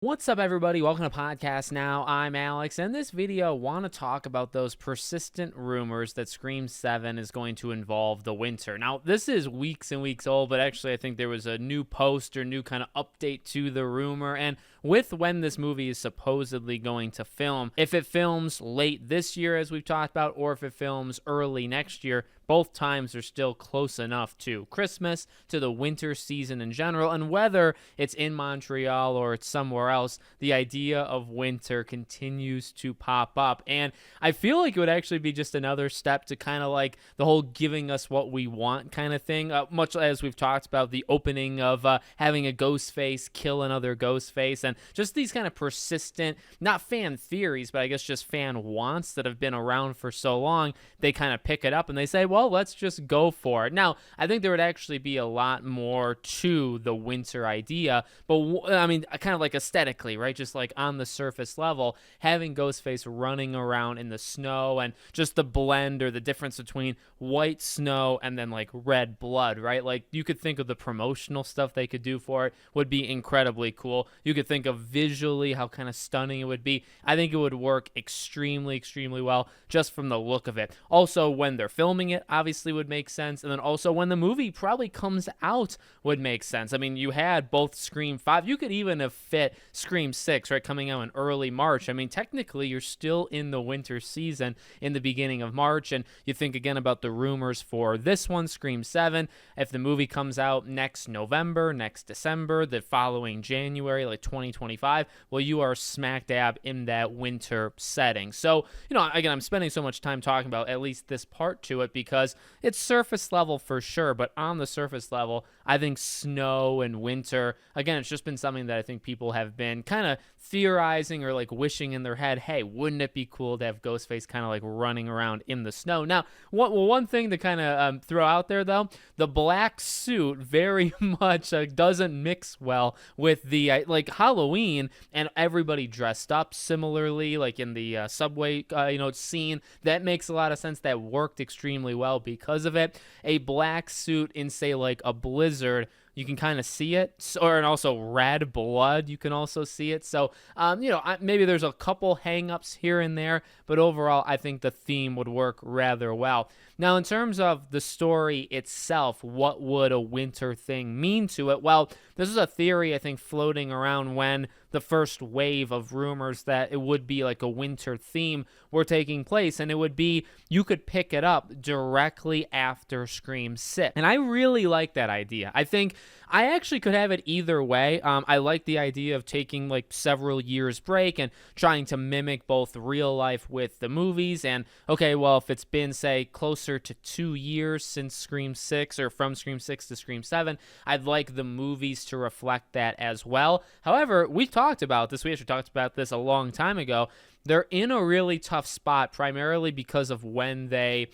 What's up, everybody? Welcome to Podcast Now. I'm Alex, and in this video, I want to talk about those persistent rumors that Scream 7 is going to involve the winter. Now, this is weeks and weeks old, but actually I think there was a new post or new kind of update to the rumor, and with when this movie is supposedly going to film, if it films late this year, as we've talked about, or if it films early next year, both times are still close enough to Christmas, to the winter season in general, and whether it's in Montreal or it's somewhere else, the idea of winter continues to pop up. And I feel like it would actually be just another step to kind of like the whole giving us what we want kind of thing, much as we've talked about the opening of having a Ghostface kill another Ghostface, and just these kind of persistent, not fan theories, but I guess just fan wants that have been around for so long. They kind of pick it up and they say, well, let's just go for it. Now, I think there would actually be a lot more to the winter idea, but I mean, kind of like aesthetically, right? Just like on the surface level, having Ghostface running around in the snow and just the blend or the difference between white snow and then like red blood, right? Like you could think of the promotional stuff they could do for it would be incredibly cool. You could think of visually how kind of stunning it would be. I think it would work extremely, extremely well just from the look of it. Also, when they're filming it, obviously would make sense. And then also when the movie probably comes out would make sense. I mean, you had both Scream 5. You could even have fit Scream 6, right, coming out in early March. I mean, technically, you're still in the winter season in the beginning of March. And you think again about the rumors for this one, Scream 7. If the movie comes out next November, next December, the following January, like 2025, well, you are smack dab in that winter setting. So, again, I'm spending so much time talking about at least this part to it because it's surface level for sure, but on the surface level, I think snow and winter, again, it's just been something that I think people have been kind of theorizing or like wishing in their head, hey, wouldn't it be cool to have Ghostface kind of like running around in the snow? Now, one thing to kind of throw out there, though, the black suit very much doesn't mix well with the like Halloween and everybody dressed up similarly, like in the subway, scene. That makes a lot of sense. That worked extremely well because of it. A black suit in, say, like a blizzard, you can kind of see it, and also red blood, you can also see it. So, maybe there's a couple hang-ups here and there, but overall, I think the theme would work rather well. Now, in terms of the story itself, what would a winter thing mean to it? Well, this is a theory, I think, floating around when the first wave of rumors that it would be like a winter theme were taking place, and it would be, you could pick it up directly after Scream 6. And I really like that idea. I think I actually could have it either way. I like the idea of taking like several years break and trying to mimic both real life with the movies. And okay, well, if it's been, say, closer to 2 years since Scream 6 or from Scream 6 to Scream 7, I'd like the movies to reflect that as well. However, we talked about this. We actually talked about this a long time ago. They're in a really tough spot, primarily because of when the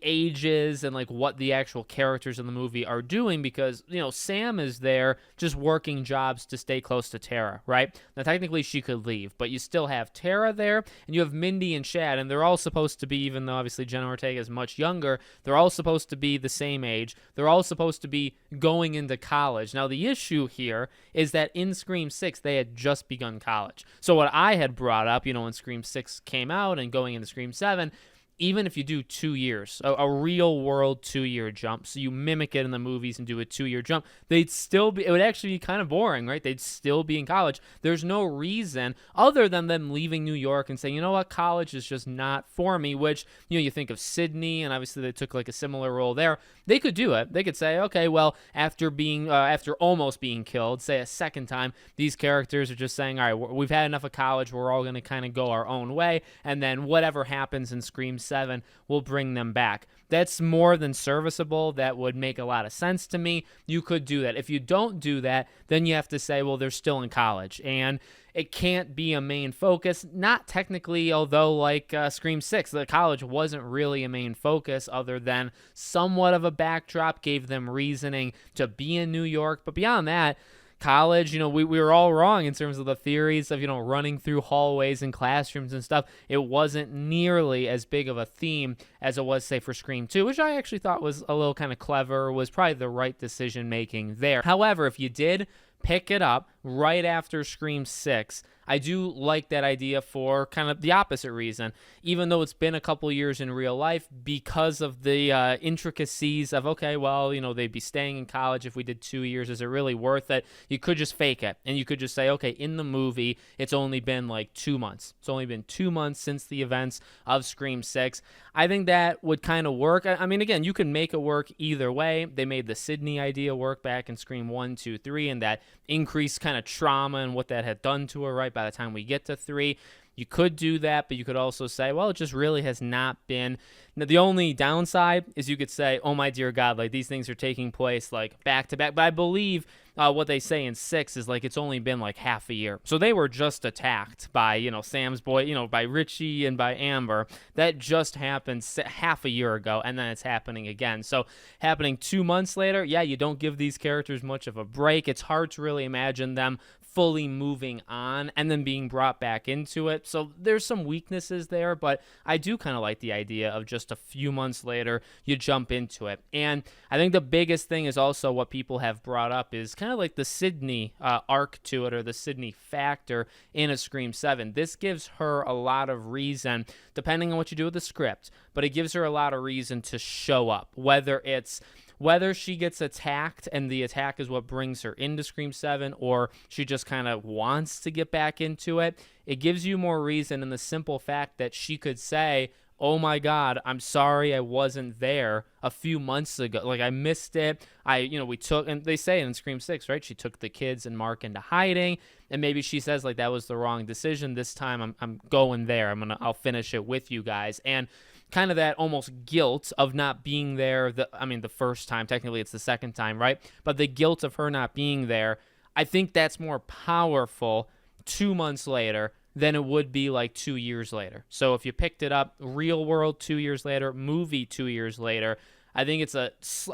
ages and like what the actual characters in the movie are doing, because, Sam is there just working jobs to stay close to Tara, right? Now, technically she could leave, but you still have Tara there, and you have Mindy and Chad, and they're all supposed to be, even though obviously Jenna Ortega is much younger, they're all supposed to be the same age. They're all supposed to be going into college. Now, the issue here is that in Scream 6, they had just begun college. So what I had brought up, when Scream 6 came out and going into Scream 7, even if you do 2 years, a real world 2-year jump, so you mimic it in the movies and do a 2-year jump, they'd still be, it would actually be kind of boring, right? They'd still be in college. There's no reason other than them leaving New York and saying, you know what, college is just not for me, which, you think of Sydney, and obviously they took like a similar role there. They could do it. They could say, okay, well, after almost being killed, say a second time, these characters are just saying, all right, we've had enough of college, we're all going to kind of go our own way, and then whatever happens in Scream 7 will bring them back. That's more than serviceable. That would make a lot of sense to me. You could do that. If you don't do that, then you have to say, well, they're still in college, and it can't be a main focus. Not technically, although like Scream 6, the college wasn't really a main focus other than somewhat of a backdrop, gave them reasoning to be in New York. But beyond that, college, we were all wrong in terms of the theories of, running through hallways and classrooms and stuff. It wasn't nearly as big of a theme as it was, say, for Scream 2, which I actually thought was a little kind of clever, was probably the right decision making there. However, if you did pick it up right after Scream 6. I do like that idea for kind of the opposite reason, even though it's been a couple years in real life, because of the intricacies of, okay, well, they'd be staying in college if we did 2 years. Is it really worth it? You could just fake it, and you could just say, okay, in the movie, it's only been like 2 months. It's only been 2 months since the events of Scream 6. I think that would kind of work. I mean, again, you can make it work either way. They made the Sydney idea work back in Scream 1, 2, 3, and that increased kind of trauma and what that had done to her, right, by the time we get to 3. You could do that, but you could also say, well, it just really has not been. Now, the only downside is you could say, oh, my dear God, like these things are taking place like back to back. But I believe what they say in 6 is like it's only been like half a year. So they were just attacked by, Sam's boy, by Richie and by Amber. That just happened half a year ago, and then it's happening again. So happening 2 months later, yeah, you don't give these characters much of a break. It's hard to really imagine them fully moving on and then being brought back into it. So there's some weaknesses there, but I do kind of like the idea of just a few months later, you jump into it. And I think the biggest thing is also what people have brought up is kind of like the Sydney arc to it, or the Sydney factor in a Scream 7. This gives her a lot of reason, depending on what you do with the script, but it gives her a lot of reason to show up, whether she gets attacked and the attack is what brings her into Scream 7, or she just kind of wants to get back into it. It gives you more reason in the simple fact that she could say, oh my God, I'm sorry I wasn't there a few months ago. Like, I missed it. We took, and they say in Scream 6, right? She took the kids and Mark into hiding, and maybe she says like that was the wrong decision. This time I'm going there. I'll finish it with you guys. And kind of that almost guilt of not being there. The first time, technically it's the second time, right? But the guilt of her not being there, I think that's more powerful 2 months later than it would be like 2 years later. So if you picked it up, real world 2 years later, movie 2 years later, I think it's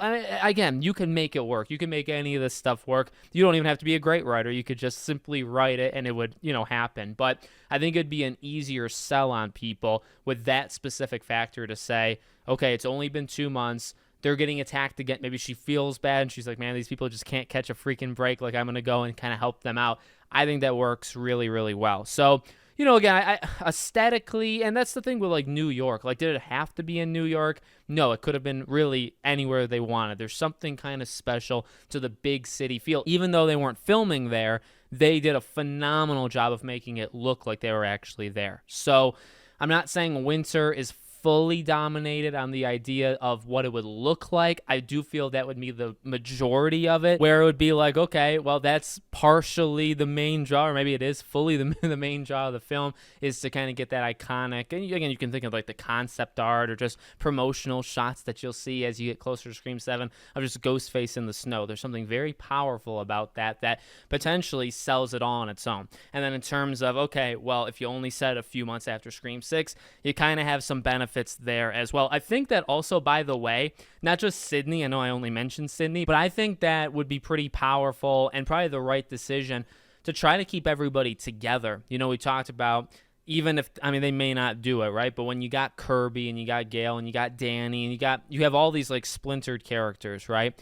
again, you can make it work. You can make any of this stuff work. You don't even have to be a great writer. You could just simply write it and it would, happen. But I think it'd be an easier sell on people with that specific factor to say, okay, it's only been 2 months. They're getting attacked again. Maybe she feels bad and she's like, man, these people just can't catch a freaking break. Like, I'm going to go and kind of help them out. I think that works really, really well. So, again, I aesthetically, and that's the thing with like New York. Like, did it have to be in New York? No, it could have been really anywhere they wanted. There's something kind of special to the big city feel. Even though they weren't filming there, they did a phenomenal job of making it look like they were actually there. So I'm not saying winter is fully dominated on the idea of what it would look like. I do feel that would be the majority of it, where it would be like, okay, well, that's partially the main draw, or maybe it is fully the main draw of the film, is to kind of get that iconic, and again, you can think of like the concept art or just promotional shots that you'll see as you get closer to Scream 7 of just Ghostface in the snow. There's something very powerful about that potentially sells it all on its own. And then in terms of, okay, well, if you only set a few months after Scream 6, you kind of have some benefits there as well. I think that also, by the way, not just Sydney, I know I only mentioned Sydney, but I think that would be pretty powerful and probably the right decision to try to keep everybody together. We talked about, even if, they may not do it, right? But when you got Kirby and you got Gale and you got Danny and you have all these like splintered characters, right?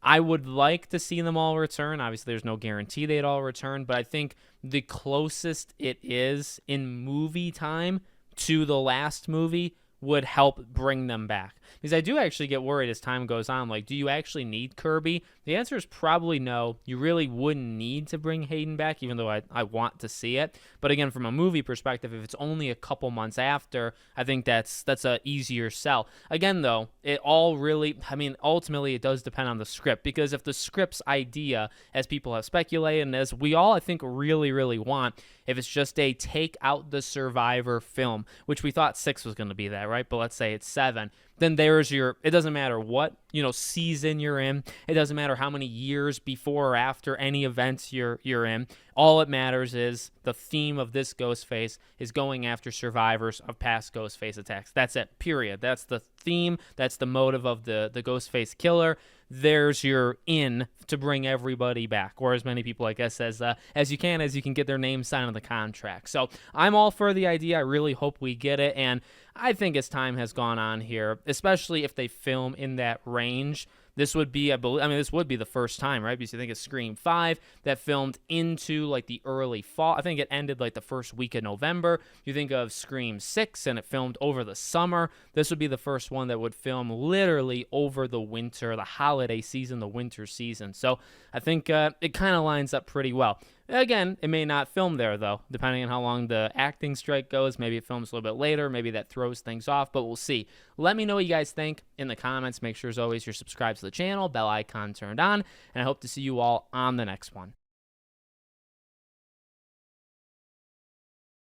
I would like to see them all return. Obviously, there's no guarantee they'd all return, but I think the closest it is in movie time to the last movie would help bring them back. Because I do actually get worried as time goes on, like, do you actually need Kirby? The answer is probably no. You really wouldn't need to bring Hayden back, even though I want to see it. But again, from a movie perspective, if it's only a couple months after, I think that's a easier sell. Again, though, it all really, ultimately it does depend on the script, because if the script's idea, as people have speculated, and as we all, I think, really, really want, if it's just a take out the Survivor film, which we thought 6 was going to be that, right? But let's say it's 7, then there's it doesn't matter what, season you're in. It doesn't matter how many years before or after any events you're in. All it matters is the theme of this Ghostface is going after survivors of past Ghostface attacks. That's it, period. That's the theme. That's the motive of the Ghostface killer. There's your in to bring everybody back, or as many people, I guess, as you can get their name signed on the contract. So I'm all for the idea. I really hope we get it, and I think as time has gone on here, especially if they film in that range, This would be, this would be the first time, right? Because you think of Scream 5 that filmed into like the early fall. I think it ended like the first week of November. You think of Scream 6 and it filmed over the summer. This would be the first one that would film literally over the winter, the holiday season, the winter season. So I think it kind of lines up pretty well. Again, it may not film there, though, depending on how long the acting strike goes. Maybe it films a little bit later. Maybe that throws things off, but we'll see. Let me know what you guys think in the comments. Make sure, as always, you're subscribed to the channel, bell icon turned on, and I hope to see you all on the next one.